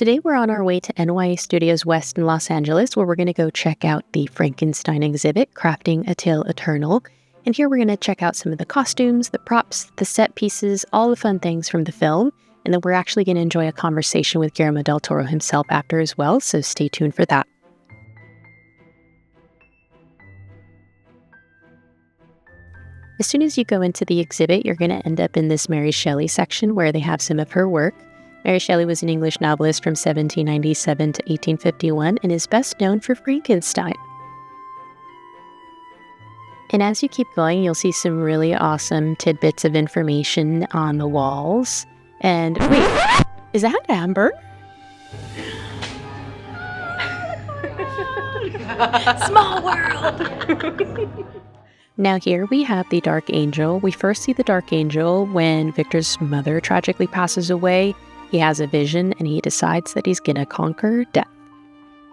Today we're on our way to NY Studios West in Los Angeles, where we're going to go check out the Frankenstein exhibit, Crafting a Tale Eternal. And here we're going to check out some of the costumes, the props, the set pieces, all the fun things from the film. And then we're actually going to enjoy a conversation with Guillermo del Toro himself after as well, so stay tuned for that. As soon as you go into the exhibit, you're going to end up in this Mary Shelley section where they have some of her work. Mary Shelley was an English novelist from 1797 to 1851 and is best known for Frankenstein. And as you keep going, you'll see some really awesome tidbits of information on the walls. And wait, is that Amber? Small world! Now here we have the Dark Angel. We first see the Dark Angel when Victor's mother tragically passes away. He has a vision and he decides that he's gonna conquer death.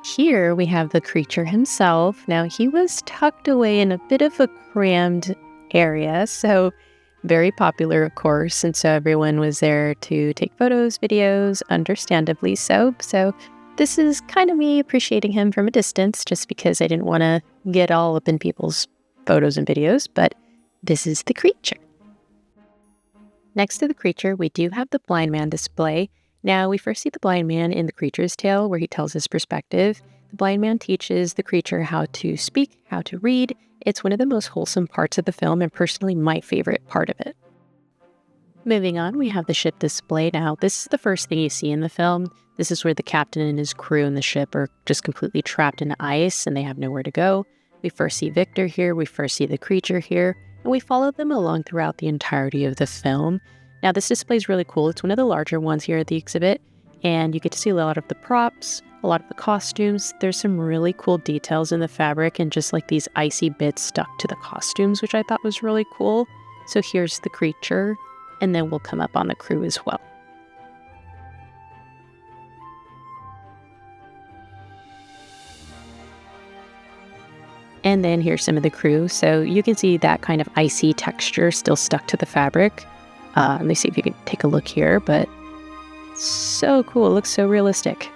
Here we have the creature himself. Now he was tucked away in a bit of a crammed area, so very popular of course, and so everyone was there to take photos, videos, understandably so. So this is kind of me appreciating him from a distance just because I didn't want to get all up in people's photos and videos, but this is the creature. Next to the creature, we do have the blind man display. Now, we first see the blind man in the creature's tale where he tells his perspective. The blind man teaches the creature how to speak, how to read. It's one of the most wholesome parts of the film and personally my favorite part of it. Moving on, we have the ship display. Now, this is the first thing you see in the film. This is where the captain and his crew in the ship are just completely trapped in ice and they have nowhere to go. We first see Victor here, we first see the creature here, and we follow them along throughout the entirety of the film. Now, this display is really cool. It's one of the larger ones here at the exhibit, and you get to see a lot of the props, a lot of the costumes. There's some really cool details in the fabric and just like these icy bits stuck to the costumes, which I thought was really cool. So here's the creature, and then we'll come up on the crew as well. And then here's some of the crew. So you can see that kind of icy texture still stuck to the fabric. Let me see if you can take a look here, but so cool. It looks so realistic.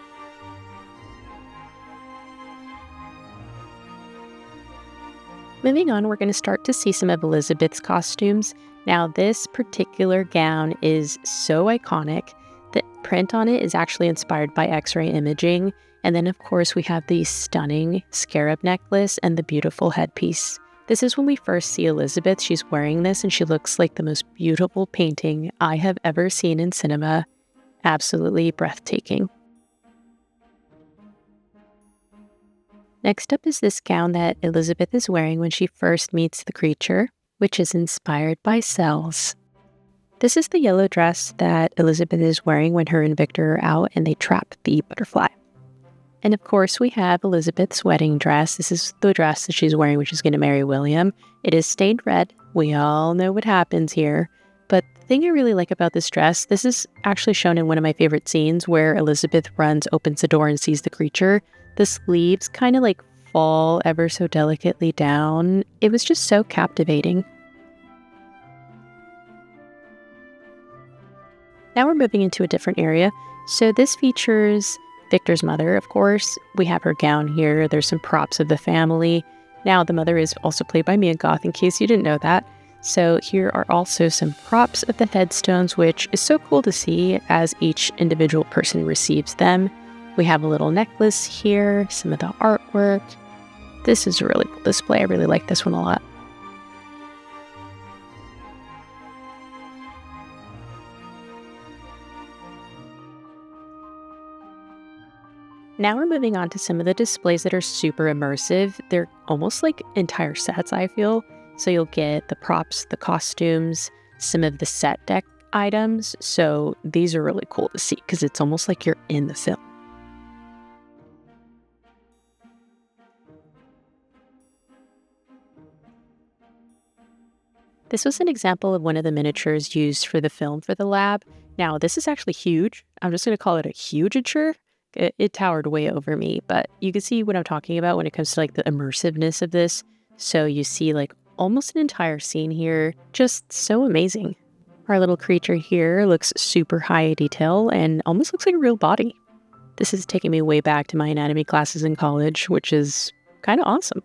Moving on, we're going to start to see some of Elizabeth's costumes. Now, this particular gown is so iconic. The print on it is actually inspired by X-ray imaging. And then, of course, we have the stunning scarab necklace and the beautiful headpiece. This is when we first see Elizabeth. She's wearing this and she looks like the most beautiful painting I have ever seen in cinema. Absolutely breathtaking. Next up is this gown that Elizabeth is wearing when she first meets the creature, which is inspired by cells. This is the yellow dress that Elizabeth is wearing when her and Victor are out and they trap the butterfly. And of course, we have Elizabeth's wedding dress. This is the dress that she's wearing when she's going to marry William. It is stained red. We all know what happens here. But the thing I really like about this dress, this is actually shown in one of my favorite scenes where Elizabeth opens the door and sees the creature. The sleeves kind of like fall ever so delicately down. It was just so captivating. Now we're moving into a different area. So this features Victor's mother, of course. We have her gown here. There's some props of the family. Now, the mother is also played by Mia Goth, in case you didn't know that. So here are also some props of the headstones, which is so cool to see as each individual person receives them. We have a little necklace here, some of the artwork. This is a really cool display. I really like this one a lot. Now we're moving on to some of the displays that are super immersive. They're almost like entire sets, I feel. So you'll get the props, the costumes, some of the set deck items. So these are really cool to see because it's almost like you're in the film. This was an example of one of the miniatures used for the film for the lab. Now, this is actually huge. I'm just going to call it a hugeature. It towered way over me, but you can see what I'm talking about when it comes to like the immersiveness of this. So you see like almost an entire scene here, just so amazing. Our little creature here looks super high detail and almost looks like a real body. This is taking me way back to my anatomy classes in college, which is kind of awesome.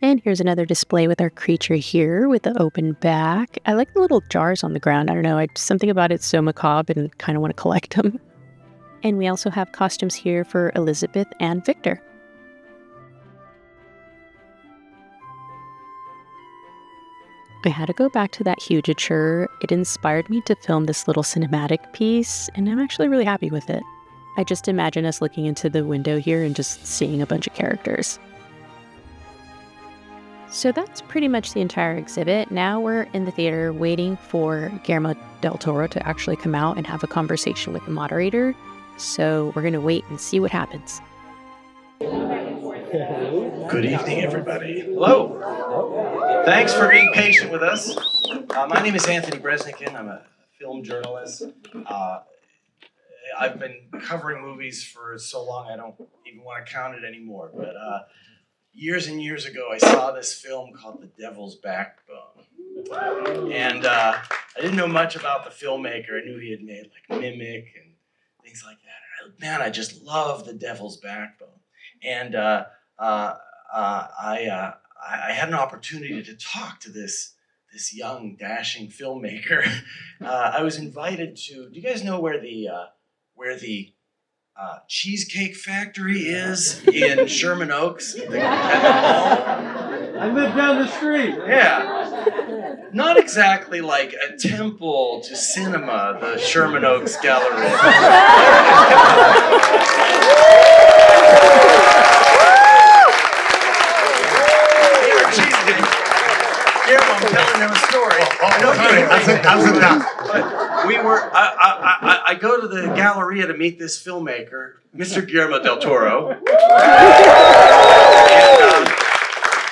And here's another display with our creature here with the open back. I like the little jars on the ground. I don't know, something about it's so macabre and kind of want to collect them. And we also have costumes here for Elizabeth and Victor. I had to go back to that hugature. It inspired me to film this little cinematic piece, and I'm actually really happy with it. I just imagine us looking into the window here and just seeing a bunch of characters. So that's pretty much the entire exhibit. Now we're in the theater waiting for Guillermo del Toro to actually come out and have a conversation with the moderator. So we're going to wait and see what happens. Good evening, everybody. Hello. Thanks for being patient with us. My name is Anthony Bresnikan. I'm a film journalist. I've been covering movies for so long I don't even want to count it anymore. But years and years ago, I saw this film called The Devil's Backbone. And I didn't know much about the filmmaker. I knew he had made like Mimic and things like that. And man, I just love The Devil's Backbone. And I had an opportunity to talk to this young, dashing filmmaker. I was invited to. Do you guys know where the Cheesecake Factory is in Sherman Oaks? At the mall? I live down the street. Yeah. Not exactly like a temple to cinema, the Sherman Oaks Gallery. I'm telling them a story. But we were. I go to the Galleria to meet this filmmaker, Mr. Guillermo del Toro. And,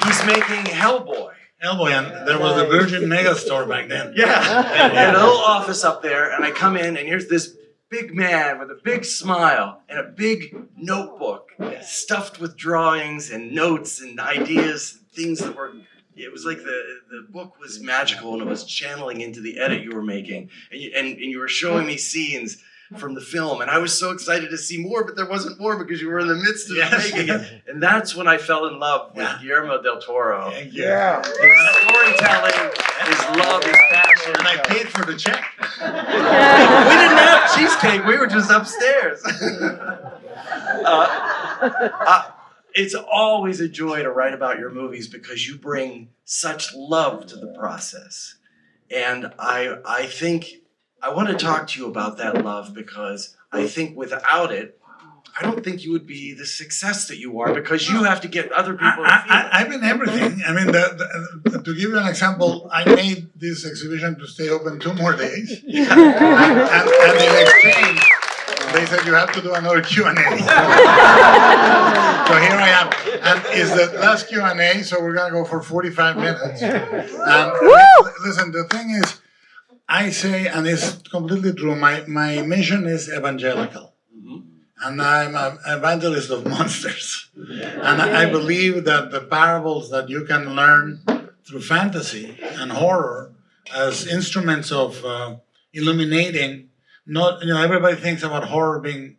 he's making Hellboy. Hellboy, and there was a Virgin Megastore back then. Yeah, and a little office up there, and I come in, and here's this big man with a big smile and a big notebook stuffed with drawings and notes and ideas, things that were. It was like the book was magical, and it was channeling into the edit you were making, and you were showing me scenes from the film, and I was so excited to see more, but there wasn't more because you were in the midst of making it, and that's when I fell in love with Guillermo del Toro. Yeah. His storytelling, his love, his passion. And I paid for the check. We didn't have cheesecake; we were just upstairs. It's always a joy to write about your movies because you bring such love to the process. And I think I want to talk to you about that love because I think without it, I don't think you would be the success that you are because you have to get other people to feel it. I've been everything. I mean, to give you an example, I made this exhibition to stay open 2 more days. Yeah. and in exchange, they said you have to do another Q&A. So here I am. And it's the last Q&A, so we're going to go for 45 minutes. And listen, the thing is, I say, and it's completely true, my mission is evangelical. And I'm an evangelist of monsters. And I believe that the parables that you can learn through fantasy and horror as instruments of illuminating. Not, everybody thinks about horror being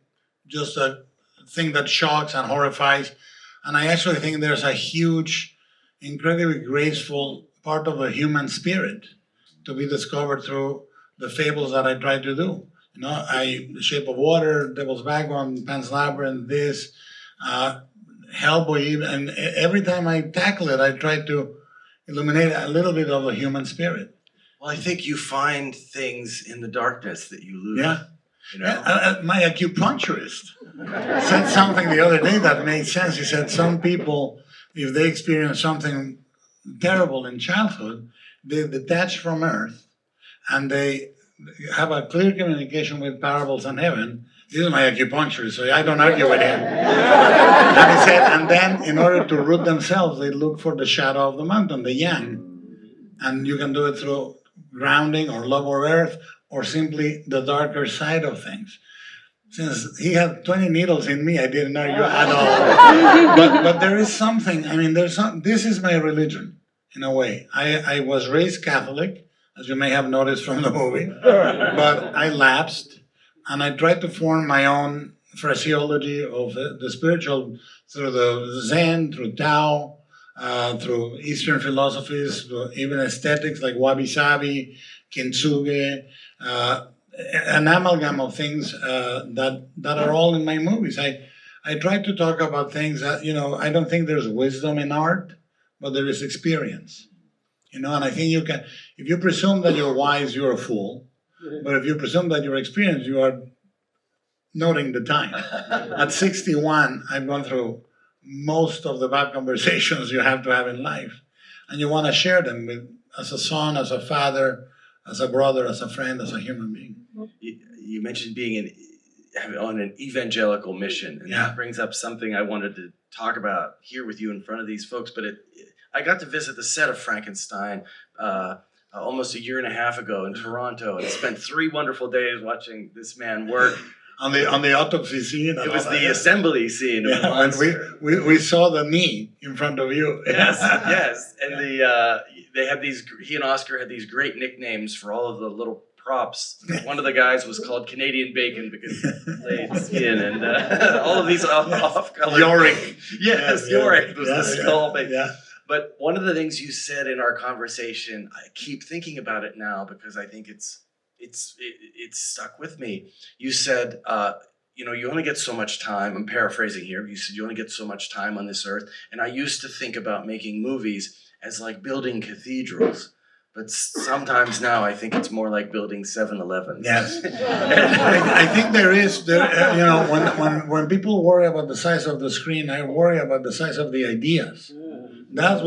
just a thing that shocks and horrifies. And I actually think there's a huge, incredibly graceful part of the human spirit to be discovered through the fables that I try to do. The Shape of Water, Devil's Backbone, Pan's Labyrinth, this, Hellboy, and every time I tackle it, I try to illuminate a little bit of the human spirit. Well, I think you find things in the darkness that you lose. Yeah. My acupuncturist said something the other day that made sense. He said some people, if they experience something terrible in childhood, they detach from Earth and they have a clear communication with parables and heaven. This is my acupuncturist, so I don't argue with him. And he said, and then in order to root themselves, they look for the shadow of the mountain, the yang. And you can do it through grounding or love or earth or simply the darker side of things. Since he had 20 needles in me, I didn't argue at all. But there is something, this is my religion in a way. I was raised Catholic, as you may have noticed from the movie, but I lapsed and I tried to form my own phraseology of the spiritual through the Zen, through Tao, through Eastern philosophies, through even aesthetics like wabi-sabi, kintsugi, an amalgam of things that are all in my movies. I try to talk about things that, I don't think there's wisdom in art, but there is experience. And I think if you presume that you're wise, you're a fool. But if you presume that you're experienced, you are noting the time. At 61, I've gone through most of the bad conversations you have to have in life. And you want to share them as a son, as a father, as a brother, as a friend, as a human being. You mentioned being on an evangelical mission, and that brings up something I wanted to talk about here with you in front of these folks. But I got to visit the set of Frankenstein almost a year and a half ago in Toronto, and I spent 3 wonderful days watching this man work. On the autopsy scene? It was the assembly scene of the monster. We saw the knee in front of you. Yes. And they had he and Oscar had these great nicknames for all of the little props. One of the guys was called Canadian Bacon because he laid skin, and all of these off-color. Yorick. Yes, Yorick was the skull bait. Yeah. But one of the things you said in our conversation, I keep thinking about it now because I think it's stuck with me. You said, you only get so much time. I'm paraphrasing here. You said you only get so much time on this earth. And I used to think about making movies as like building cathedrals. But sometimes now I think it's more like building 7-Elevens. Yes. I think when people worry about the size of the screen, I worry about the size of the ideas. That's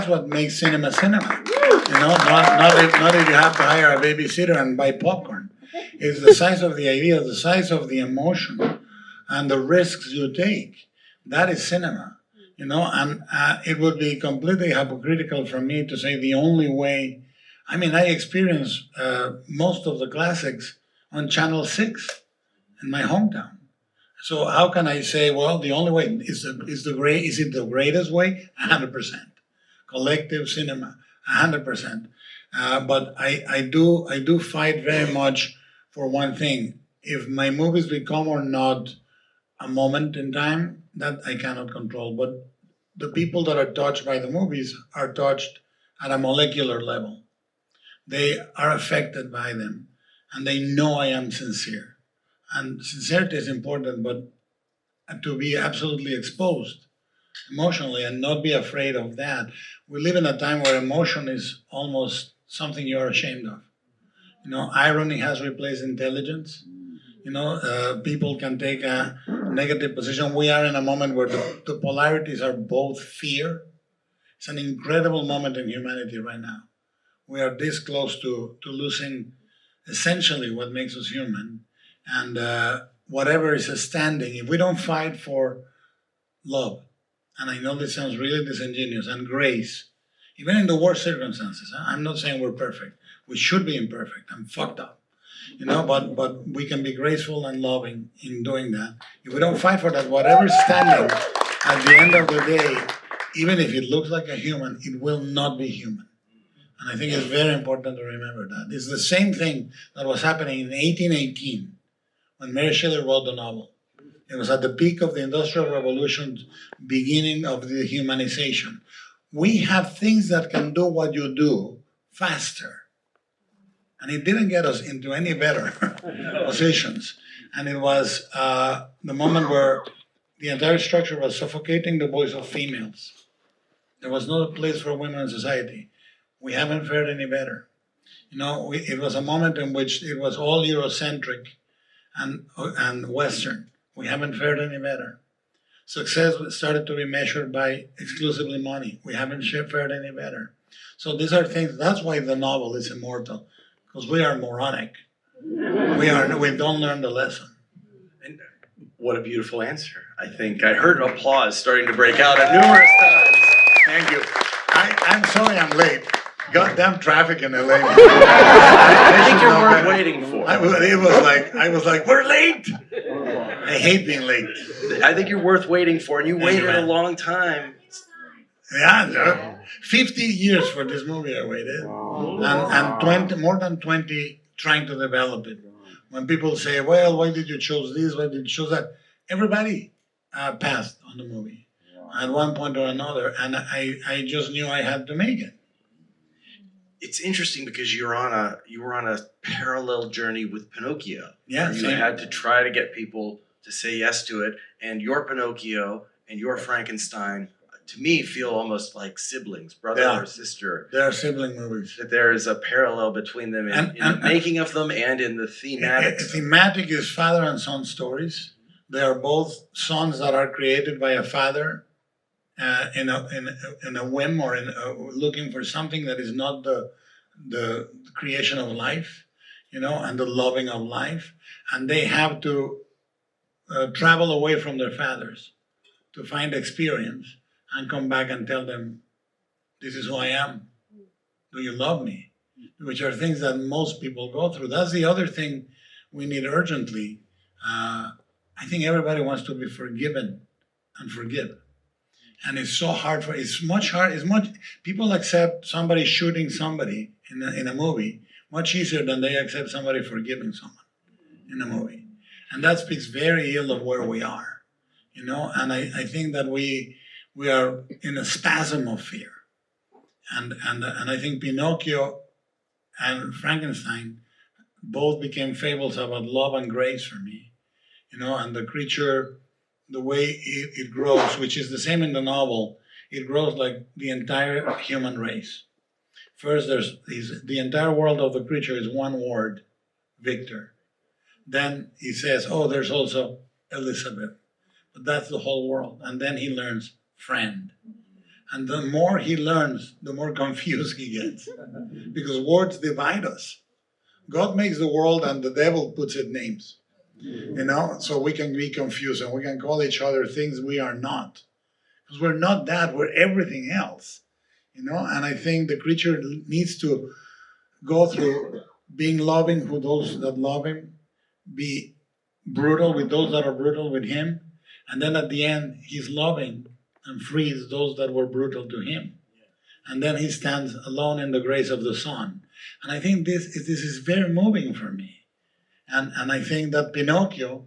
what makes cinema cinema. Not if you have to hire a babysitter and buy popcorn. It's the size of the idea, the size of the emotion, and the risks you take. That is cinema. And it would be completely hypocritical for me to say the only way. I mean, I experienced most of the classics on Channel 6 in my hometown. So how can I say, well, the only way is it the greatest way? 100%. Collective cinema, 100%. But I do fight very much for one thing. If my movies become or not a moment in time, that I cannot control. But the people that are touched by the movies are touched at a molecular level. They are affected by them, and they know I am sincere. And sincerity is important, but to be absolutely exposed emotionally and not be afraid of that. We live in a time where emotion is almost something you're ashamed of. Irony has replaced intelligence. People can take a negative position. We are in a moment where the polarities are both fear. It's an incredible moment in humanity right now. We are this close to losing essentially what makes us human. And whatever is standing, if we don't fight for love, and I know this sounds really disingenuous, and grace, even in the worst circumstances. I'm not saying we're perfect. We should be imperfect. I'm fucked up. But we can be graceful and loving in doing that. If we don't fight for that, whatever's standing at the end of the day, even if it looks like a human, it will not be human. And I think it's very important to remember that. It's the same thing that was happening in 1818 when Mary Shelley wrote the novel. It was at the peak of the Industrial Revolution, beginning of the humanization. We have things that can do what you do faster. And it didn't get us into any better positions. And it was the moment where the entire structure was suffocating the voice of females. There was no place for women in society. We haven't fared any better. It was a moment in which it was all Eurocentric and Western. We haven't fared any better. Success started to be measured by exclusively money. We haven't fared any better. So these are things, that's why the novel is immortal, because we are moronic. We don't learn the lesson. And what a beautiful answer. I think I heard applause starting to break out at numerous times. Thank you. I'm sorry I'm late. Goddamn traffic in LA. I think you're worth waiting for. I was like, we're late. I hate being late. I think you're worth waiting for, and you waited a long time. Yeah, 50 years for this movie I waited, and more than 20 trying to develop it. When people say, well, why did you choose this, why did you choose that? everybody passed on the movie at one point or another, and I just knew I had to make it. It's interesting because you were on a parallel journey with Pinocchio. Yeah, you same. had to try to get people to say yes to it, and your Pinocchio and your Frankenstein, to me, feel almost like siblings, brother or sister. They are sibling movies. That there is a parallel between them in the making of them and in the thematic. Thematic is father and son stories. They are both sons that are created by a father in a whim or looking for something that is not the creation of life, and the loving of life, and they have to travel away from their fathers to find experience and come back and tell them, "This is who I am. Do you love me?" Which are things that most people go through. That's the other thing we need urgently. I think everybody wants to be forgiven and forgive. And it's so hard people accept somebody shooting somebody in a movie much easier than they accept somebody forgiving someone in a movie. And that speaks very ill of where we are, and I think that we are in a spasm of fear. And I think Pinocchio and Frankenstein both became fables about love and grace for me, and the creature, the way it grows, which is the same in the novel, it grows like the entire human race. First, the entire world of the creature is one word, Victor. Then he says, oh, there's also Elizabeth. But that's the whole world. And then he learns friend. And the more he learns, the more confused he gets. Because words divide us. God makes the world and the devil puts it names. So we can be confused and we can call each other things we are not. Because we're not that, we're everything else. And I think the creature needs to go through being loving with those that love him, be brutal with those that are brutal with him, and then at the end, he's loving and frees those that were brutal to him. And then he stands alone in the grace of the Son. And I think this is very moving for me. And I think that Pinocchio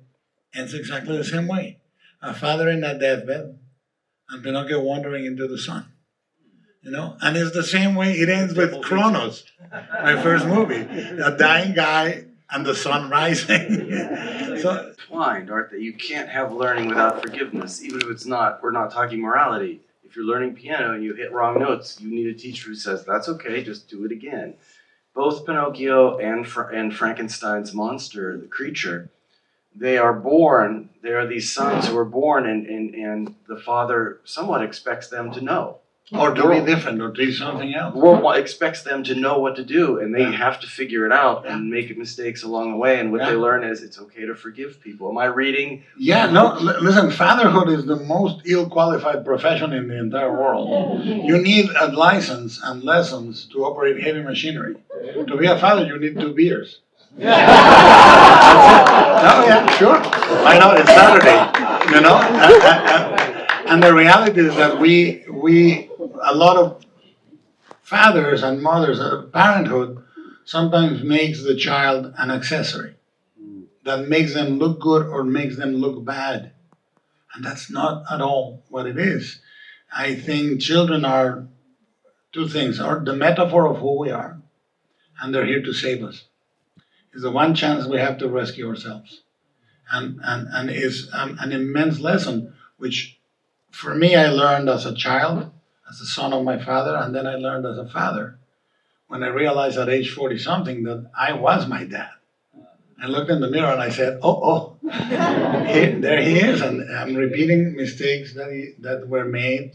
ends exactly the same way. A father in a deathbed, and Pinocchio wandering into the sun. And it's the same way it ends with Kronos, my first movie. A dying guy and the sun rising. So Blind, aren't they? You can't have learning without forgiveness, even if we're not talking morality. If you're learning piano and you hit wrong notes, you need a teacher who says, that's okay, just do it again. Both Pinocchio and Frankenstein's monster, the creature, they are these sons who are born and the father somewhat expects them to know. Or to be different, or to do something else. The world expects them to know what to do, and they have to figure it out and make mistakes along the way. And what they learn is it's okay to forgive people. Am I reading? Yeah, no, listen, fatherhood is the most ill-qualified profession in the entire world. You need a license and lessons to operate heavy machinery. To be a father, you need 2 beers. Oh, yeah, sure. I know, it's Saturday, And the reality is that a lot of fathers and mothers, parenthood sometimes makes the child an accessory that makes them look good or makes them look bad. And that's not at all what it is. I think children are 2 things, are the metaphor of who we are, and they're here to save us. It's the one chance we have to rescue ourselves. And it's an immense lesson, which for me, I learned as a child, as the son of my father, and then I learned as a father when I realized at age 40-something that I was my dad. I looked in the mirror and I said, there he is, and I'm repeating mistakes that were made,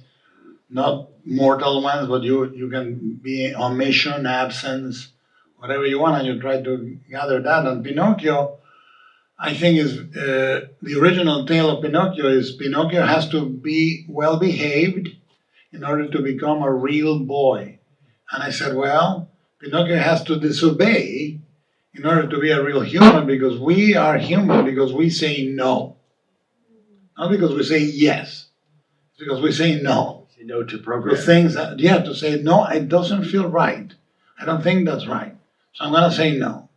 not mortal ones, but you can be omission, absence, whatever you want, and you try to gather that. And Pinocchio, I think, is the original tale of Pinocchio is Pinocchio has to be well behaved in order to become a real boy. And I said, well, Pinocchio has to disobey in order to be a real human, because we are human because we say no. Not because we say yes. It's because we say no. Say no to program. To things that, to say no, it doesn't feel right. I don't think that's right. So I'm going to say no.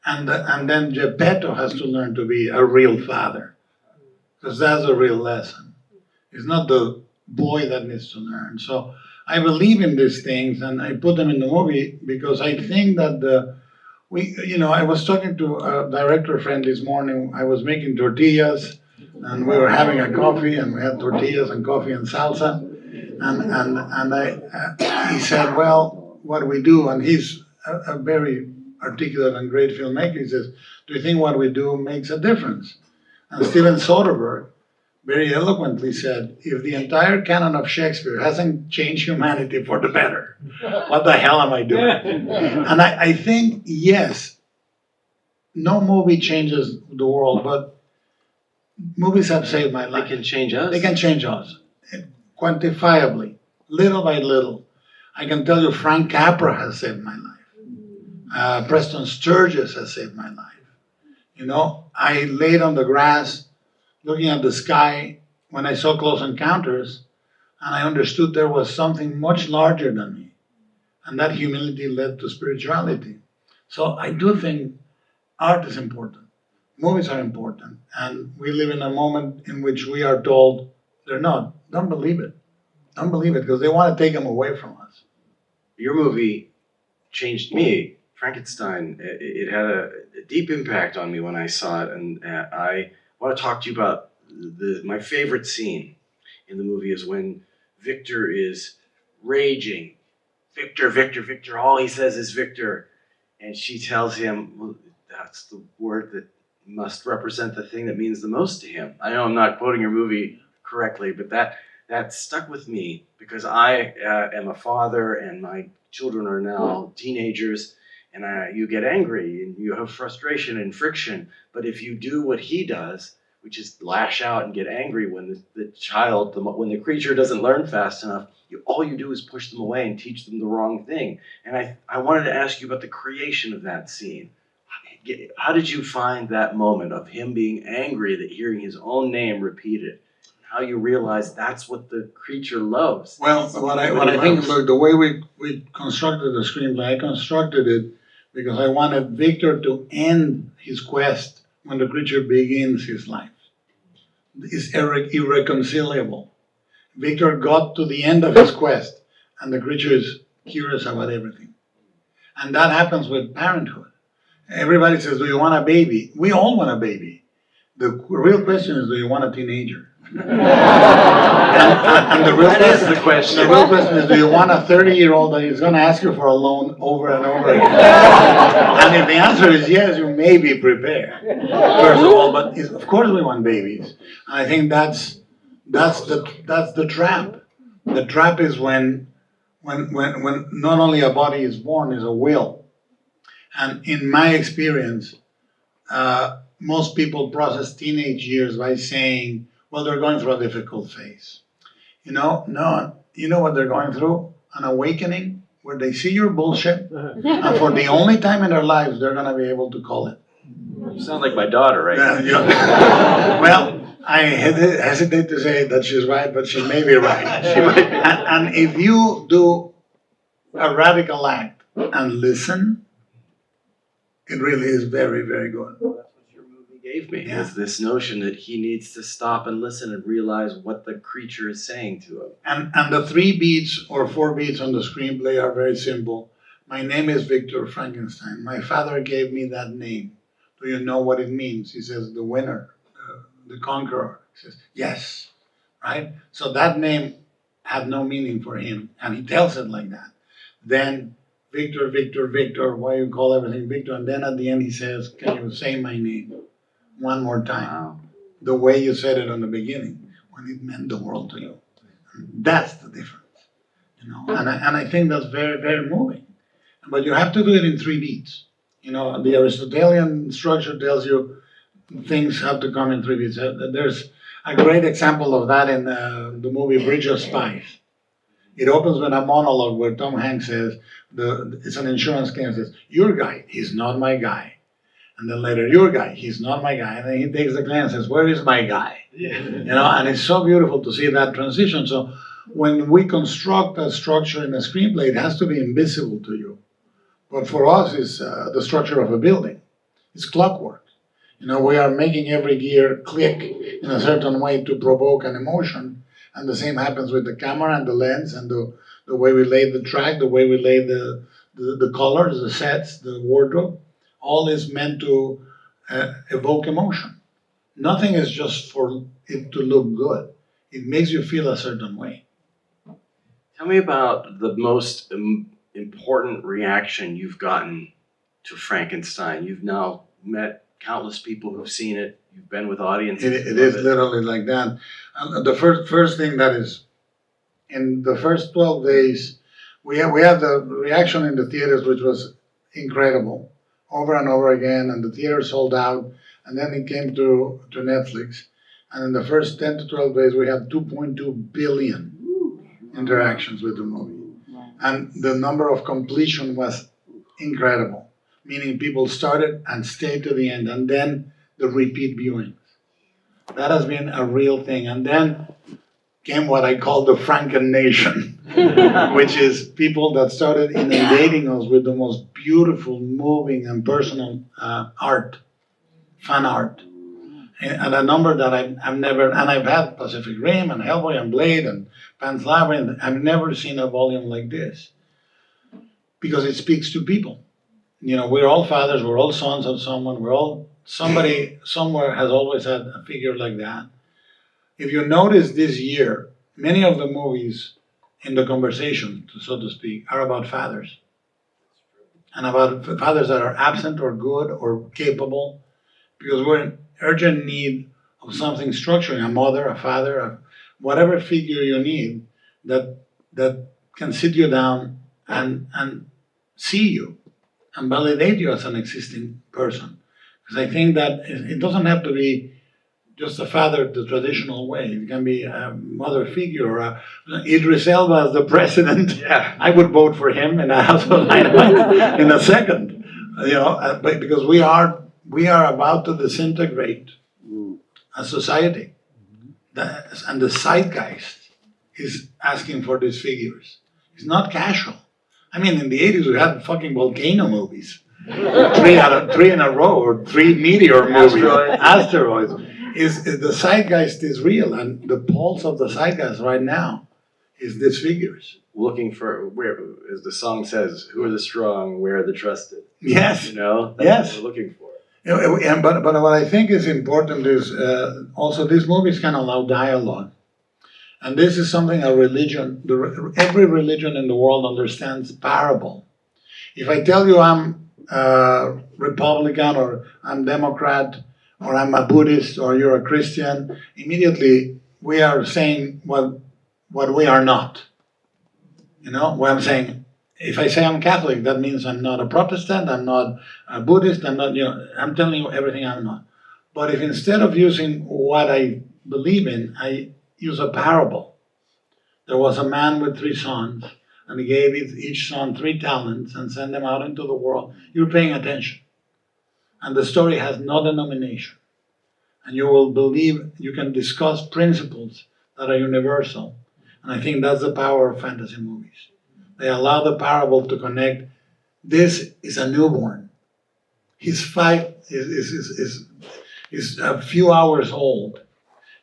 And then Geppetto has to learn to be a real father. because that's the real lesson. It's not the boy that needs to learn. So I believe in these things, and I put them in the movie because I think that I was talking to a director friend this morning. I was making tortillas, and we were having a coffee, and we had tortillas and coffee and salsa, he said, "Well, what do we do?" And he's a very articulate and great filmmaker. He says, "Do you think what we do makes a difference?" And Steven Soderbergh very eloquently said, "If the entire canon of Shakespeare hasn't changed humanity for the better, what the hell am I doing?" And I think, yes, no movie changes the world, but movies have saved my life. They can change us. They can change us, quantifiably, little by little. I can tell you Frank Capra has saved my life. Preston Sturges has saved my life. I laid on the grass looking at the sky when I saw Close Encounters, and I understood there was something much larger than me. And that humility led to spirituality. So I do think art is important. Movies are important. And we live in a moment in which we are told they're not. Don't believe it. Don't believe it, because they want to take them away from us. Your movie changed me. Frankenstein, it had a deep impact on me when I saw it, and I want to talk to you about my favorite scene in the movie is when Victor is raging. Victor, Victor, Victor, all he says is Victor. And she tells him, well, that's the word that must represent the thing that means the most to him. I know I'm not quoting your movie correctly, but that stuck with me because I am a father and my children are now teenagers, and you get angry and you have frustration and friction. But if you do what he does, which is lash out and get angry when when the creature doesn't learn fast enough, all you do is push them away and teach them the wrong thing. And I wanted to ask you about the creation of that scene. How did you find that moment of him being angry that hearing his own name repeated? How you realize that's what the creature loves? Well, what I think, look, the way we constructed the screenplay, I constructed it because I wanted Victor to end his quest when the creature begins his life. It's irreconcilable. Victor got to the end of his quest, and the creature is curious about everything. And that happens with parenthood. Everybody says, do you want a baby? We all want a baby. The real question is, do you want a teenager? and the real question is, do you want a 30-year-old that is going to ask you for a loan over and over again? And if the answer is yes, you may be prepared, first of all. But of course we want babies. And I think that's the trap. The trap is when not only a body is born, is a will. And in my experience, most people process teenage years by saying, well, they're going through a difficult phase. No, you know what they're going through? An awakening where they see your bullshit, and for the only time in their lives, they're going to be able to call it. You sound like my daughter, right? Well, I hesitate to say that she's right, but she may be right. She might be. And if you do a radical act and listen, it really is very, very good. Gave me is this notion that he needs to stop and listen and realize what the creature is saying to him. And the 3 beats or 4 beats on the screenplay are very simple. My name is Victor Frankenstein. My father gave me that name. Do you know what it means? He says, the winner, the conqueror. He says, yes, right? So that name had no meaning for him, and he tells it like that. Then, Victor, Victor, Victor, why you call everything Victor? And then at the end he says, can you say my name one more time? Wow. The way you said it in the beginning, when it meant the world to you. That's the difference, And I think that's very, very moving. But you have to do it in 3 beats. The Aristotelian structure tells you things have to come in 3 beats. There's a great example of that in the movie Bridge of Spies. It opens with a monologue where Tom Hanks says, it's an insurance claim, says, your guy, he's not my guy. And then later, your guy, he's not my guy. And then he takes the claim and says, where is my guy? And it's so beautiful to see that transition. So when we construct a structure in a screenplay, it has to be invisible to you. But for us, it's the structure of a building. It's clockwork. We are making every gear click in a certain way to provoke an emotion. And the same happens with the camera and the lens and the way we lay the track, the way we lay the colors, the sets, the wardrobe. All is meant to evoke emotion. Nothing is just for it to look good. It makes you feel a certain way. Tell me about the most important reaction you've gotten to Frankenstein. You've now met countless people who've seen it. You've been with audiences. It is literally like that. The first thing that is, in the first 12 days, we had the reaction in the theaters, which was incredible, over and over again, and the theater sold out, and then it came to Netflix, and in the first 10 to 12 days, we had 2.2 billion interactions with the movie, and the number of completion was incredible, meaning people started and stayed to the end, and then the repeat viewings. That has been a real thing, and then came what I call the Franken Nation, which is people that started inundating us with the most beautiful, moving, and personal art, fan art. And a number that I've never, and I've had Pacific Rim and Hellboy and Blade and Pan's Labyrinth, I've never seen a volume like this. Because it speaks to people. We're all fathers, we're all sons of someone, somebody somewhere has always had a figure like that. If you notice this year, many of the movies in the conversation, so to speak, are about fathers. And about fathers that are absent or good or capable, because we're in urgent need of something structuring, a mother, a father, whatever figure you need that can sit you down and see you and validate you as an existing person. Because I think that it doesn't have to be just a father the traditional way. It can be a mother figure or Idris Elba as the president. Yeah. I would vote for him in a House of Dynamite in a second. Because we are about to disintegrate as society. And the zeitgeist is asking for these figures. It's not casual. I mean, in the 80s, we had fucking volcano movies. three in a row, or 3 meteor movies. Asteroids. The zeitgeist is real, and the pulse of the zeitgeist right now is these figures. Looking for, where, as the song says, who are the strong, where are the trusted? Yes. That's yes. what we're looking for. But what I think is important is also these movies can allow dialogue. And this is something every religion in the world understands parable. If I tell you I'm Republican or I'm Democrat or I'm a Buddhist or you're a Christian, immediately we are saying what we are not. What I'm saying, if I say I'm Catholic, that means I'm not a Protestant, I'm not a Buddhist, I'm telling you everything I'm not. But if instead of using what I believe in, I use a parable. There was a man with 3 sons, and he gave each son 3 talents and sent them out into the world. You're paying attention. And the story has no denomination. And you will believe, you can discuss principles that are universal. And I think that's the power of fantasy movies. They allow the parable to connect. This is a newborn. He's is a few hours old.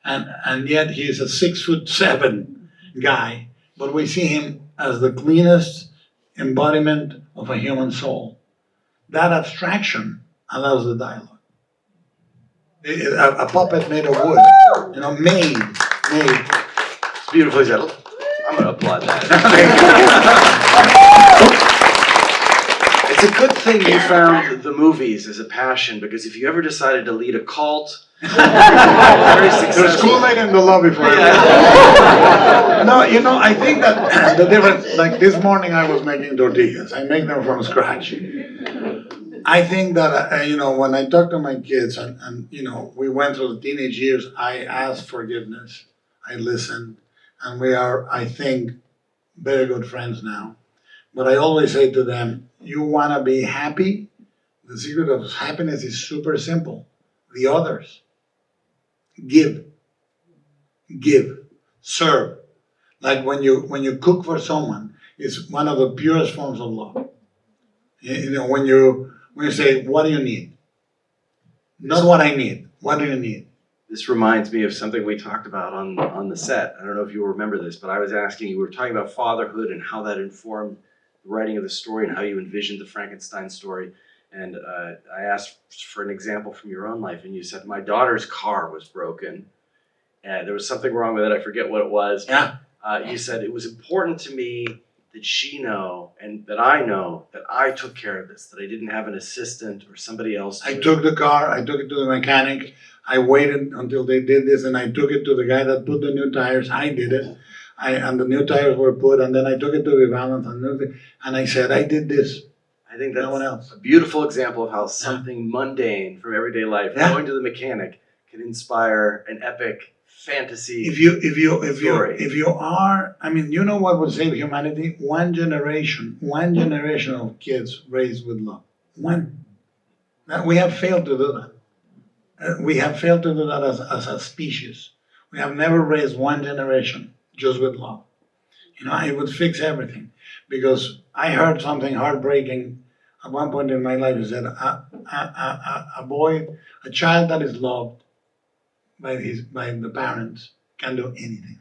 And yet he is a 6'7" guy. But we see him as the cleanest embodiment of a human soul. That abstraction allows the dialogue. A puppet made of wood, made. It's beautifully said. I'm going to applaud that. It's a good thing you found the movies as a passion, because if you ever decided to lead a cult, very successful. There's Kool-Aid in the lobby for it. No, I think that the difference, like this morning I was making tortillas. I make them from scratch. I think that, when I talk to my kids and we went through the teenage years, I asked forgiveness. I listened. And we are, I think, very good friends now. But I always say to them, you want to be happy? The secret of happiness is super simple. The others. Give. Serve. Like when you cook for someone, it's one of the purest forms of love. When you say, what do you need? Not what I need. What do you need? This reminds me of something we talked about on the set. I don't know if you remember this, but I was asking you, we were talking about fatherhood and how that informed the writing of the story and how you envisioned the Frankenstein story. And I asked for an example from your own life, and you said, my daughter's car was broken. And there was something wrong with it. I forget what it was. Yeah. You said it was important to me that she know and that I know that I took care of this, that I didn't have an assistant or somebody else. I took the car, I took it to the mechanic. I waited until they did this, and I took it to the guy that put the new tires. I did it. And the new tires were put, and then I took it to the balance, and I said, I did this. I think that's no one else. A beautiful example of how something mundane from everyday life, going to the mechanic, can inspire an epic fantasy. If you are, I mean, you know what would save humanity? One generation of kids raised with love. One. We have failed to do that. We have failed to do that as a species. We have never raised one generation just with love. You know, it would fix everything. Because I heard something heartbreaking at one point in my life. Is that a child that is loved by the parents can do anything.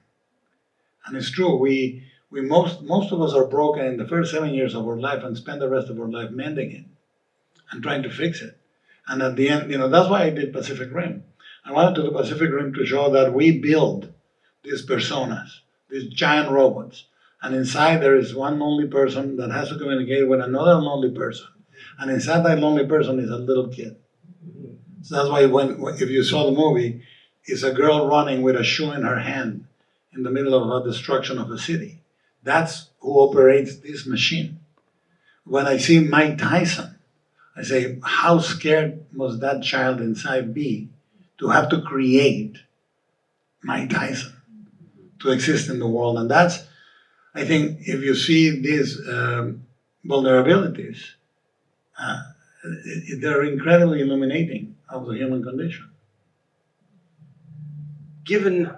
And it's true. We most of us are broken in the first 7 years of our life and spend the rest of our life mending it and trying to fix it. And at the end, you know, that's why I did Pacific Rim. I wanted to do Pacific Rim to show that we build these personas, these giant robots. And inside there is one lonely person that has to communicate with another lonely person. And inside that lonely person is a little kid. So that's why if you saw the movie, it's a girl running with a shoe in her hand in the middle of a destruction of a city. That's who operates this machine. When I see Mike Tyson, I say, how scared must that child inside be to have to create Mike Tyson to exist in the world? And that's, I think, if you see these vulnerabilities, they're incredibly illuminating of the human condition. Given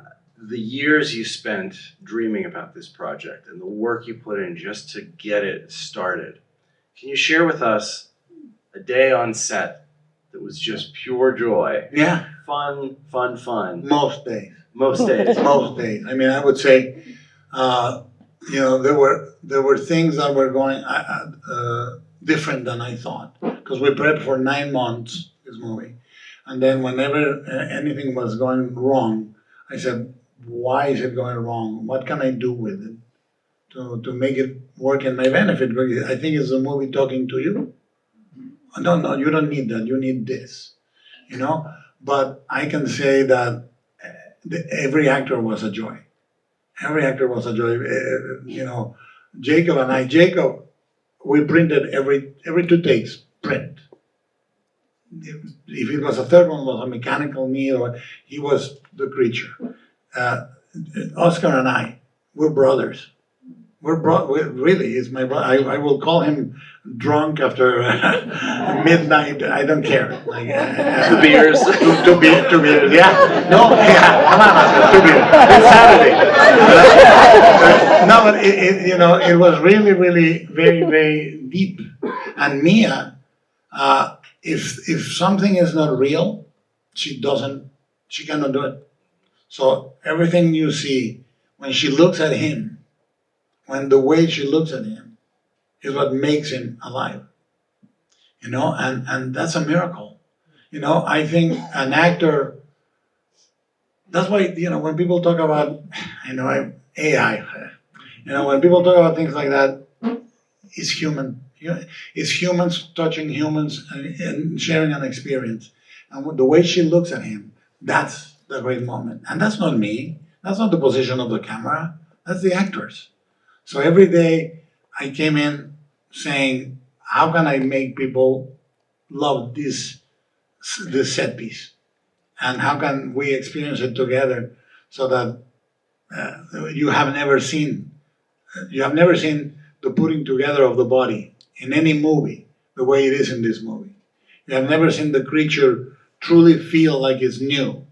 the years you spent dreaming about this project and the work you put in just to get it started, can you share with us a day on set that was just pure joy? Yeah. Fun. Most days. Most days. Most days. I mean, I would say, you know, there were things that were going different than I thought, because we prepped for 9 months this movie, and then whenever anything was going wrong, I said, why is it going wrong? What can I do with it to make it work in my benefit? Because I think it's a movie talking to you. No, you don't need that. You need this, you know. But I can say that every actor was a joy. Every actor was a joy. You know, Jacob, we printed every 2 takes, print. If it was a third one, was a mechanical need, or he was the creature. Oscar and I, we're brothers. Really, he's my brother. I will call him drunk after midnight. I don't care. Like, 2 beers. 2 beers. Yeah. No. Yeah. Come on, Oscar. 2 beers. It's Saturday. No, but you know, it was really, really very, very deep. And Mia, if something is not real, she cannot do it. So everything you see when she looks at him, when the way she looks at him is what makes him alive. You know, and that's a miracle. You know, I think an actor, that's why, you know, when people talk about, AI, you know, when people talk about things like that, it's human. It's humans touching humans and sharing an experience. And the way she looks at him, that's the great moment. And that's not me. That's not the position of the camera. That's the actors. So every day I came in saying, how can I make people love this set piece? And how can we experience it together so that you have never seen the putting together of the body in any movie the way it is in this movie. You have never seen the creature truly feel like it's new.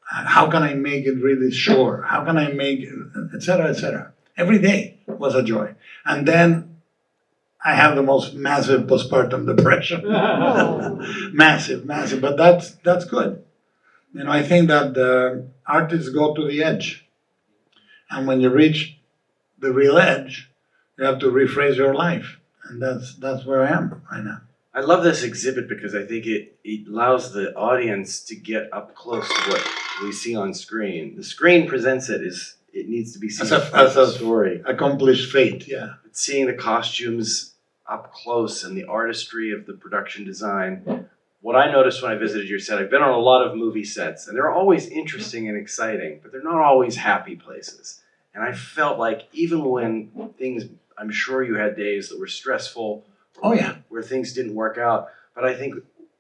How can I make it really sure? How can I make it, et cetera, et cetera. Every day was a joy. And then I have the most massive postpartum depression. Massive, massive. But that's good. I think that the artists go to the edge. And when you reach the real edge, you have to rephrase your life. And that's where I am right now. I love this exhibit because I think it allows the audience to get up close to what we see on screen. The screen presents it needs to be seen as a story. Accomplished fate, yeah. But seeing the costumes up close and the artistry of the production design. What I noticed when I visited your set, I've been on a lot of movie sets, and they're always interesting and exciting, but they're not always happy places. And I felt like even when things, I'm sure you had days that were stressful, oh yeah, where things didn't work out, but I think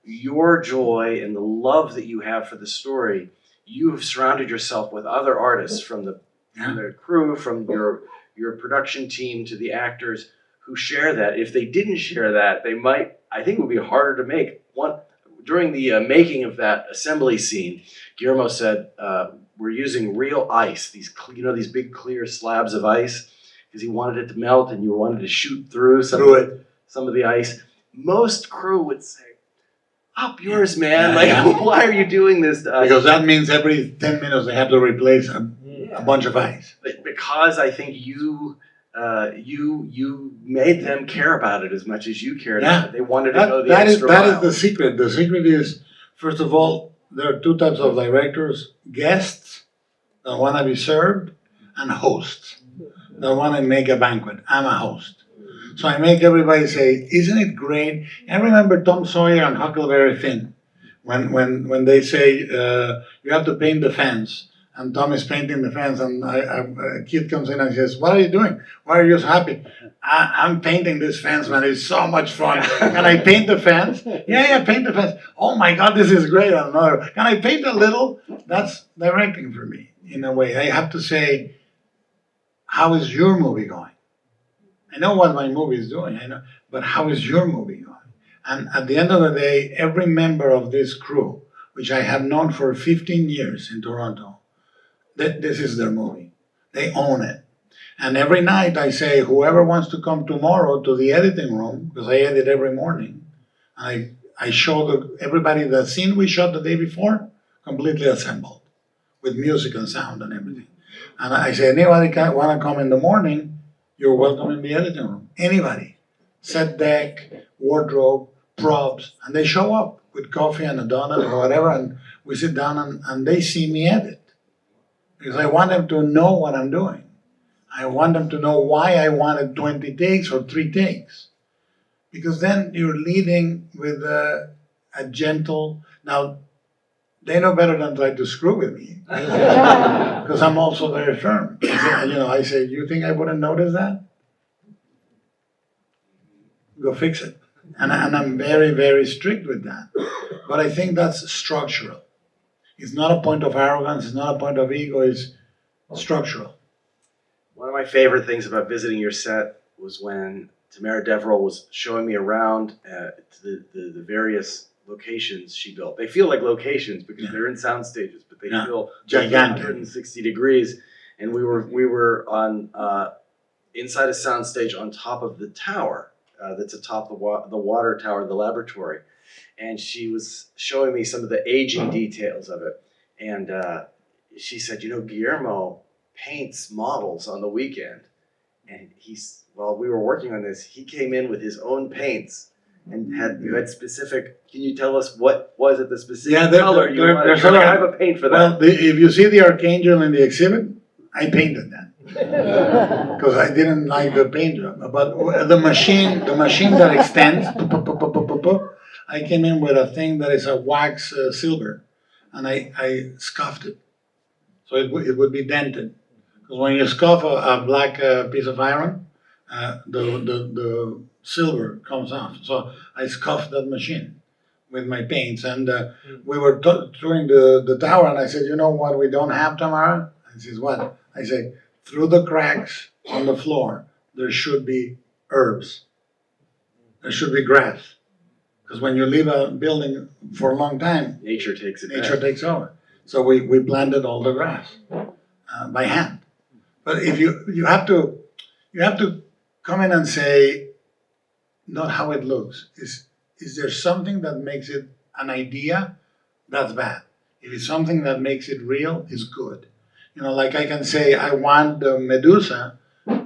your joy and the love that you have for the story, you have surrounded yourself with other artists from the crew, from your production team to the actors who share that. If they didn't share that, I think it would be harder to make. During the making of that assembly scene, Guillermo said, we're using real ice, these big clear slabs of ice, because he wanted it to melt and you wanted to shoot through some of the ice. Most crew would say, up yours, man. Why are you doing this to us? Because that means every 10 minutes they have to replace a bunch of ice. Because I think you made them care about it as much as you cared about it. They wanted to go the extra mile. That is the secret. The secret is, first of all, there are two types of directors: guests that want to be served, and hosts that want to make a banquet. I'm a host. So I make everybody say, isn't it great? I remember Tom Sawyer and Huckleberry Finn when they say, you have to paint the fence. And Tom is painting the fence, and a kid comes in and says, what are you doing? Why are you so happy? I'm painting this fence, man. It's so much fun. Can I paint the fence? Yeah, paint the fence. Oh my God, this is great. Can I paint a little? That's directing for me, in a way. I have to say, how is your movie going? I know what my movie is doing, but how is your movie going? And at the end of the day, every member of this crew, which I have known for 15 years in Toronto, this is their movie. They own it. And every night I say, whoever wants to come tomorrow to the editing room, because I edit every morning, I show everybody the scene we shot the day before, completely assembled, with music and sound and everything. And I say, anybody want to come in the morning, you're welcome in the editing room. Anybody. Set deck, wardrobe, props, and they show up with coffee and a donut or whatever, and we sit down and they see me edit. Because I want them to know what I'm doing. I want them to know why I wanted 20 takes or 3 takes. Because then you're leading with a gentle... Now, they know better than try to screw with me. Because I'm also very firm. I say, you think I wouldn't notice that? Go fix it. And I'm very, very strict with that. But I think that's structural. It's not a point of arrogance, it's not a point of ego, it's structural. One of my favorite things about visiting your set was when Tamara Deverell was showing me around the various locations she built. They feel like locations because they're in sound stages, but they feel gigantic, 160 degrees. And we were on inside a sound stage on top of the tower that's atop the water tower, the laboratory. And she was showing me some of the aging details of it. And she said, Guillermo paints models on the weekend. And while we were working on this, he came in with his own paints and you had specific, can you tell us what was it, the specific color you wanted? I have a paint for that. Well, if you see the Archangel in the exhibit, I painted that. Because I didn't like the paint job. But the machine that extends, I came in with a thing that is a wax silver, and I scuffed it, so it would be dented. Because when you scuff a black piece of iron, the silver comes off. So I scuffed that machine with my paints, and we were touring the tower, and I said, you know what we don't have, Tamara? And she says, what? I say, through the cracks on the floor, there should be herbs. There should be grass. Because when you leave a building for a long time, nature takes over. So we planted all the grass by hand. But if you have to come in and say, not how it looks. Is there something that makes it an idea? That's bad. If it's something that makes it real, it's good. Like I can say, I want the Medusa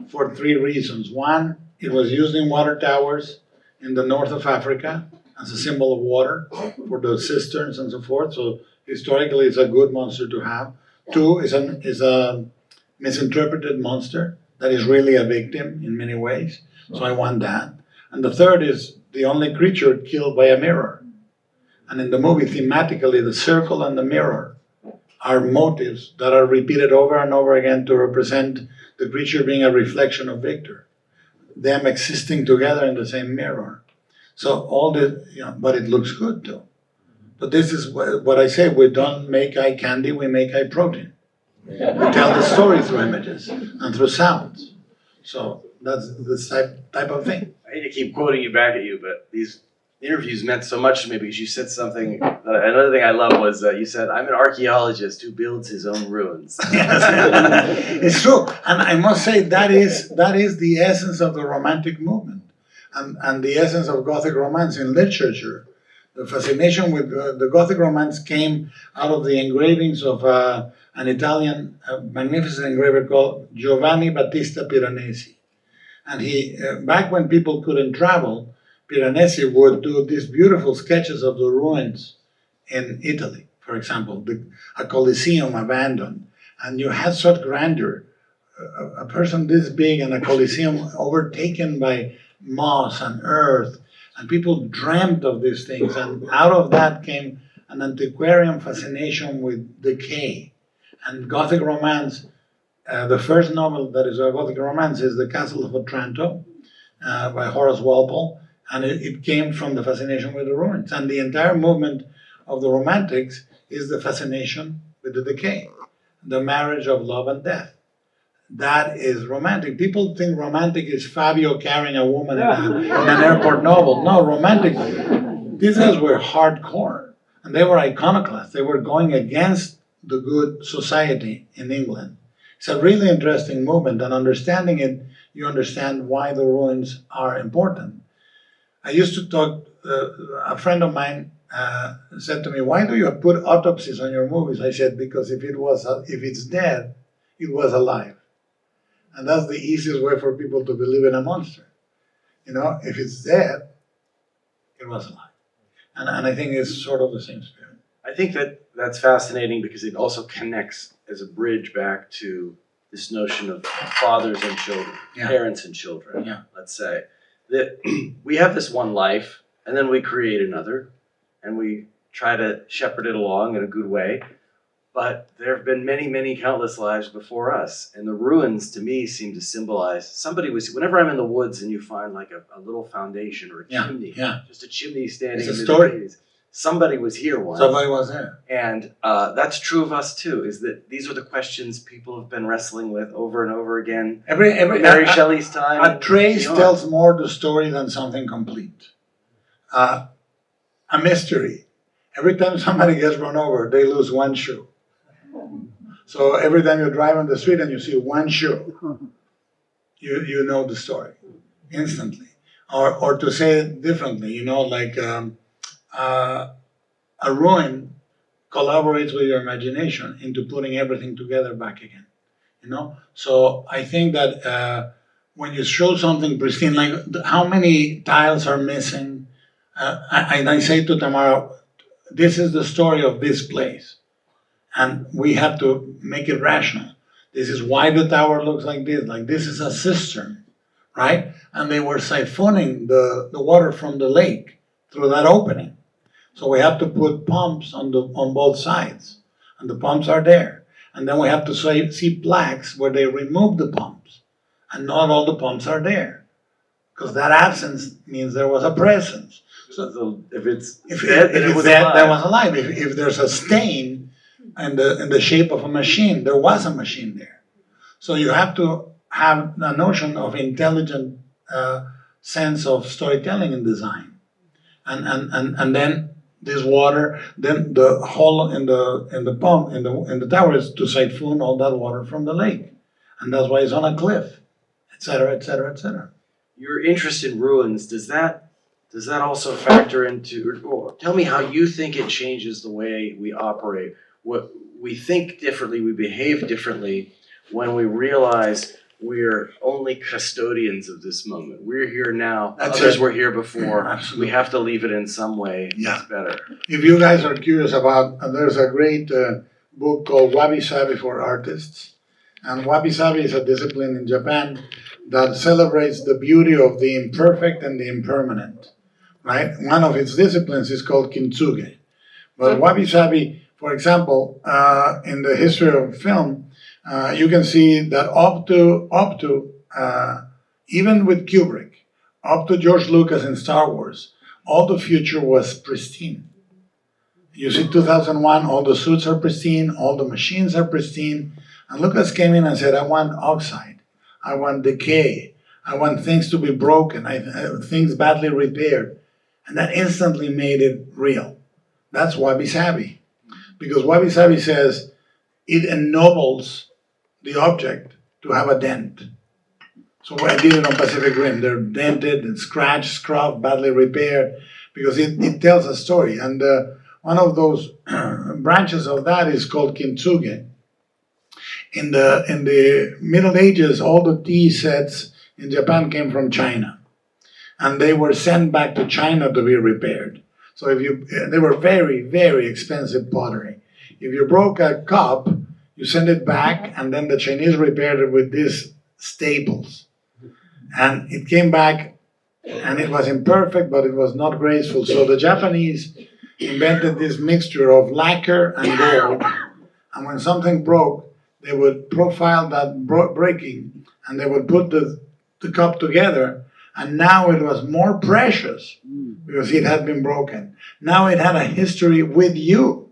for 3 reasons. One, it was used in water towers in the north of Africa as a symbol of water for the cisterns and so forth. So historically, it's a good monster to have. 2, is a misinterpreted monster that is really a victim in many ways. So I want that. And the 3rd is the only creature killed by a mirror. And in the movie, thematically, the circle and the mirror are motives that are repeated over and over again to represent the creature being a reflection of Victor, them existing together in the same mirror. So all the, but it looks good too. But this is what I say, we don't make eye candy, we make eye protein. We tell the story through images and through sounds. So that's this type of thing. I hate to keep quoting you back at you, but these interviews meant so much to me because you said something. Another thing I love was you said, "I'm an archaeologist who builds his own ruins." Yes. It's true, and I must say that is the essence of the Romantic movement, and the essence of Gothic romance in literature. The fascination with the Gothic romance came out of the engravings of an Italian magnificent engraver called Giovanni Battista Piranesi. And he, back when people couldn't travel, Piranesi would do these beautiful sketches of the ruins in Italy, for example, a Colosseum abandoned. And you had such grandeur, a person this big and a Colosseum overtaken by moss and earth. And people dreamt of these things. And out of that came an antiquarian fascination with decay. And Gothic romance, the first novel that is a Gothic romance is The Castle of Otranto by Horace Walpole. And it came from the fascination with the ruins. And the entire movement of the Romantics is the fascination with the decay, the marriage of love and death. That is romantic. People think romantic is Fabio carrying a woman in an airport novel. No, romantic, these guys were hardcore. And they were iconoclasts. They were going against the good society in England. It's a really interesting movement, and understanding it, you understand why the ruins are important. I used to talk, a friend of mine said to me, "Why do you put autopsies on your movies?" I said, "Because if it's dead, it was alive." And that's the easiest way for people to believe in a monster. If it's dead, it was alive. And I think it's sort of the same spirit. I think that's fascinating because it also connects as a bridge back to this notion of fathers and children, parents and children, let's say. That we have this one life, and then we create another, and we try to shepherd it along in a good way. But there have been many, many countless lives before us, and the ruins to me seem to symbolize whenever I'm in the woods and you find like a little foundation or a chimney, just a chimney standing in the trees. Somebody was here once. Somebody was there. And that's true of us too, is that these are the questions people have been wrestling with over and over again. Mary Shelley's time. A trace tells more the story than something complete. A mystery. Every time somebody gets run over, they lose one shoe. So every time you drive on the street and you see one shoe, you know the story instantly. Or to say it differently, like a ruin collaborates with your imagination into putting everything together back again. So I think that when you show something pristine, like how many tiles are missing, and I say to Tamara, this is the story of this place, and we have to make it rational. This is why the tower looks like this. Like this is a cistern, right? And they were siphoning the water from the lake through that opening. So we have to put pumps on both sides, and the pumps are there. And then we have to see plaques where they remove the pumps, and not all the pumps are there, because that absence means there was a presence. So if it's dead, then it was alive. That was alive. If there's a stain in the shape of a machine, there was a machine there. So you have to have a notion of intelligent sense of storytelling and design, and then this water, then the hole in the pump in the tower is to siphon all that water from the lake, and that's why it's on a cliff, etc., etc., etc. your interest in ruins, does that also factor into, or tell me how you think it changes the way we operate? What we think differently, we behave differently when we realize we're only custodians of this moment. We're here now. Others were here before. Absolutely. We have to leave it in some way. Yeah. It's better. If you guys are curious about, there's a great book called Wabi Sabi for Artists. And Wabi Sabi is a discipline in Japan that celebrates the beauty of the imperfect and the impermanent, right? One of its disciplines is called kintsugi. But Wabi Sabi, for example, in the history of film, you can see that up to even with Kubrick, up to George Lucas in Star Wars, all the future was pristine. You see 2001, all the suits are pristine, all the machines are pristine. And Lucas came in and said, I want oxide, I want decay, I want things to be broken, things badly repaired. And that instantly made it real. That's Wabi Sabi. Because Wabi Sabi says it ennobles the object to have a dent. So I did it on Pacific Rim. They're dented and scratched, scrubbed, badly repaired, because it tells a story. And one of those branches of that is called kintsugi. In the Middle Ages, all the tea sets in Japan came from China, and they were sent back to China to be repaired. So they were very, very expensive pottery. If you broke a cup, you send it back, and then the Chinese repaired it with these staples. And it came back, and it was imperfect, but it was not graceful. So the Japanese invented this mixture of lacquer and gold. And when something broke, they would profile that breaking, and they would put the cup together, and now it was more precious because it had been broken. Now it had a history with you.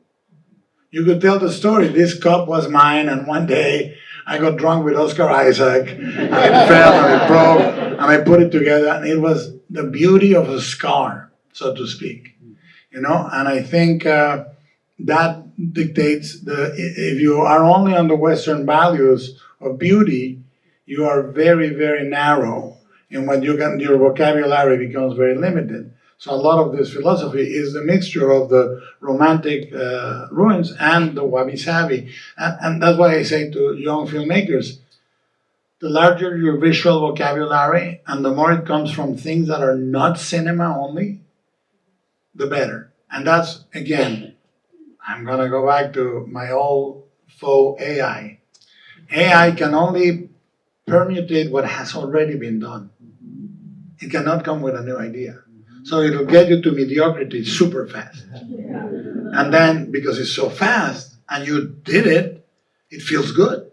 You could tell the story. This cup was mine, and one day I got drunk with Oscar Isaac, and it fell and it broke, and I put it together, and it was the beauty of a scar, so to speak. And I think that dictates if you are only on the Western values of beauty, you are very, very narrow in what your vocabulary becomes very limited. So a lot of this philosophy is the mixture of the romantic ruins and the Wabi Sabi. And that's why I say to young filmmakers, the larger your visual vocabulary and the more it comes from things that are not cinema only, the better. And that's, again, I'm going to go back to my old faux AI. AI can only permutate what has already been done. It cannot come with a new idea. So it'll get you to mediocrity super fast. And then, because it's so fast and you did it, it feels good.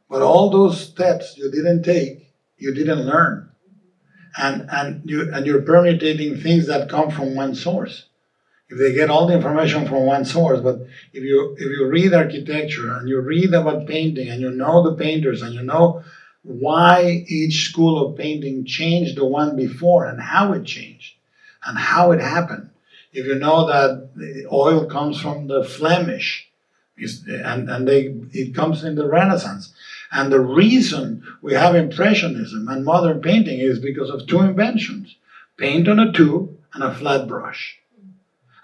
But all those steps you didn't take, you didn't learn. And you're permutating things that come from one source. If they get all the information from one source, but if you read architecture and you read about painting and you know the painters and you know why each school of painting changed the one before and how it changed and how it happened. If you know that the oil comes from the Flemish and it comes in the Renaissance. And the reason we have Impressionism and modern painting is because of two inventions, paint on a tube and a flat brush.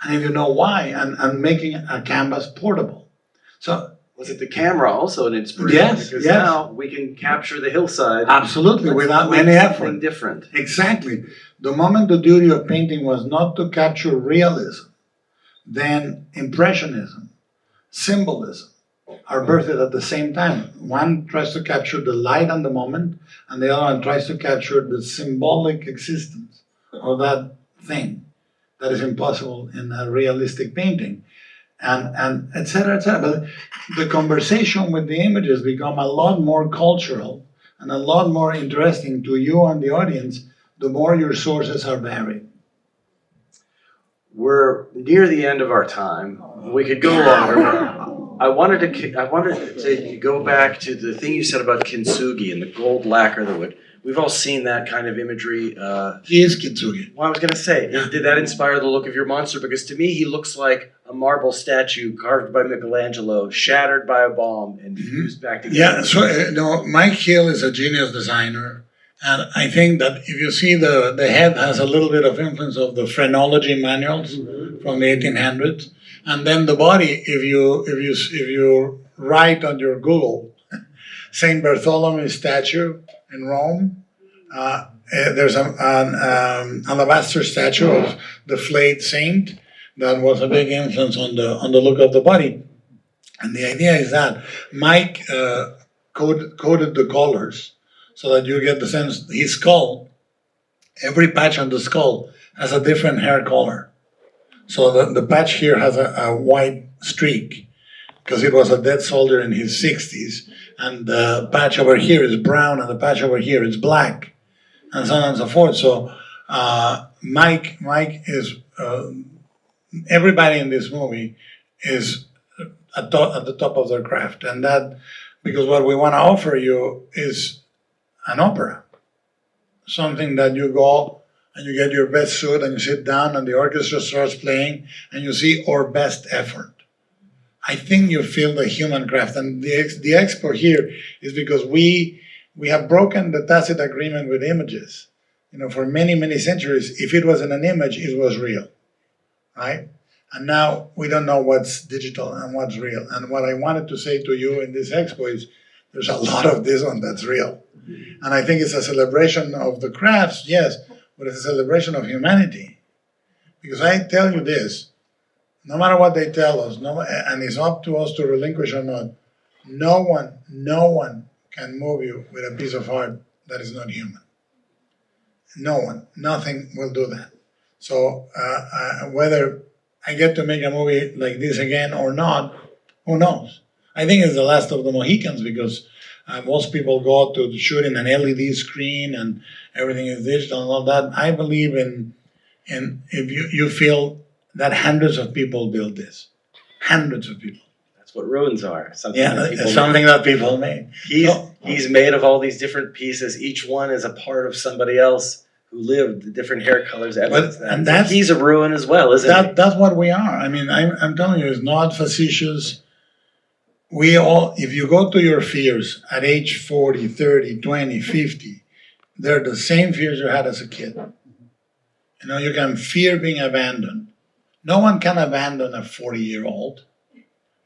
And if you know why, and making a canvas portable. So was it the camera also an inspiration? Yes, because yes. Now we can capture the hillside. Absolutely, without any effort. Something different. Exactly. The moment the duty of painting was not to capture realism, then Impressionism, symbolism, are birthed at the same time. One tries to capture the light and the moment, and the other one tries to capture the symbolic existence of that thing that is impossible in a realistic painting, and et cetera, et cetera. But the conversation with the images become a lot more cultural and a lot more interesting to you and the audience, the more your sources are varied. We're near the end of our time. We could go longer, but I wanted to go back to the thing you said about kintsugi and the gold lacquer that would. We've all seen that kind of imagery. He is kintsugi. Well, I was going to say, did that inspire the look of your monster? Because to me, he looks like a marble statue carved by Michelangelo, shattered by a bomb, and fused back together. Yeah, so Mike Hill is a genius designer, And I think that if you see the head has a little bit of influence of the phrenology manuals from the 1800s, and then the body, if you write on your Google Saint Bartholomew statue in Rome, there's an alabaster statue of the flayed saint that was a big influence on the look of the body. And the idea is that Mike coded the colors so that you get the sense his skull, every patch on the skull has a different hair color. So the patch here has a white streak because it was a dead soldier in his 60s, and the patch over here is brown, and the patch over here is black, and so on and so forth. So Mike is everybody in this movie is at the top of their craft, and that because what we want to offer you is an opera, something that you go and you get your best suit and you sit down and the orchestra starts playing and you see our best effort. I think you feel the human craft, and the expo here is because we have broken the tacit agreement with images. For many centuries, if it wasn't an image, it was real, right? And now we don't know what's digital and what's real. And what I wanted to say to you in this expo is there's a lot of this one that's real. And I think it's a celebration of the crafts, yes, but it's a celebration of humanity. Because I tell you this, no matter what they tell us, and it's up to us to relinquish or not, no one can move you with a piece of art that is not human. No one, nothing will do that. So whether I get to make a movie like this again or not, who knows? I think it's the last of the Mohicans because most people go to shoot in an LED screen and everything is digital and all that. I believe in if you feel that hundreds of people build this. Hundreds of people. That's what ruins are. Something that people made. He's made of all these different pieces. Each one is a part of somebody else who lived. The different hair colors evidence that. And that's, he's a ruin as well, isn't he? That's what we are. I mean, I'm telling you, it's not facetious. We all, if you go to your fears at age 40, 30, 20, 50, they're the same fears you had as a kid. You can fear being abandoned. No one can abandon a 40-year-old.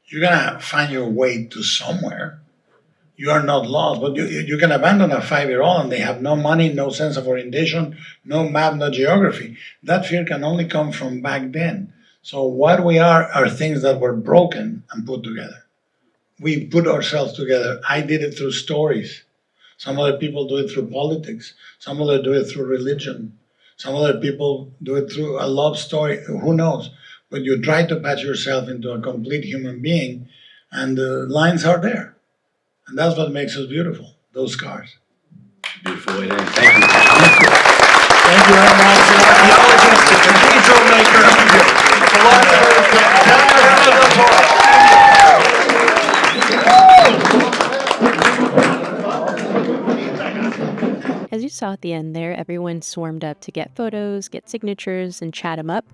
You're going to find your way to somewhere. You are not lost, but you can abandon a 5-year-old and they have no money, no sense of orientation, no map, no geography. That fear can only come from back then. So what we are things that were broken and put together. We put ourselves together. I did it through stories. Some other people do it through politics. Some other do it through religion. Some other people do it through a love story. Who knows? But you try to patch yourself into a complete human being, and the lines are there. And that's what makes us beautiful, those scars. Beautiful way to end. Thank you. Thank you very much. Archaeologist, the cathedral maker, philosopher, Guillermo del Toro. As you saw at the end there, everyone swarmed up to get photos, get signatures, and chat them up.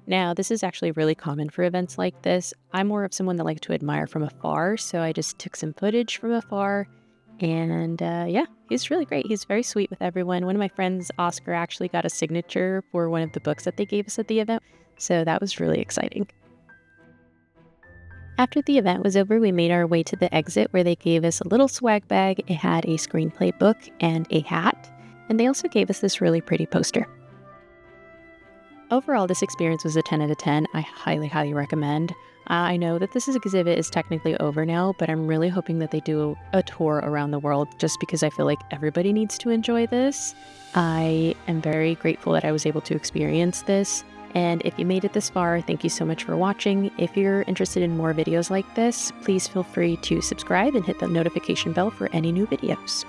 Now, this is actually really common for events like this. I'm more of someone that likes to admire from afar, so I just took some footage from afar. And yeah, he's really great. He's very sweet with everyone. One of my friends, Oscar, actually got a signature for one of the books that they gave us at the event, so that was really exciting. After the event was over, we made our way to the exit where they gave us a little swag bag. It had a screenplay book and a hat, and they also gave us this really pretty poster. Overall, this experience was a 10 out of 10. I highly, highly recommend. I know that this exhibit is technically over now, but I'm really hoping that they do a tour around the world just because I feel like everybody needs to enjoy this. I am very grateful that I was able to experience this. And if you made it this far, thank you so much for watching. If you're interested in more videos like this, please feel free to subscribe and hit the notification bell for any new videos.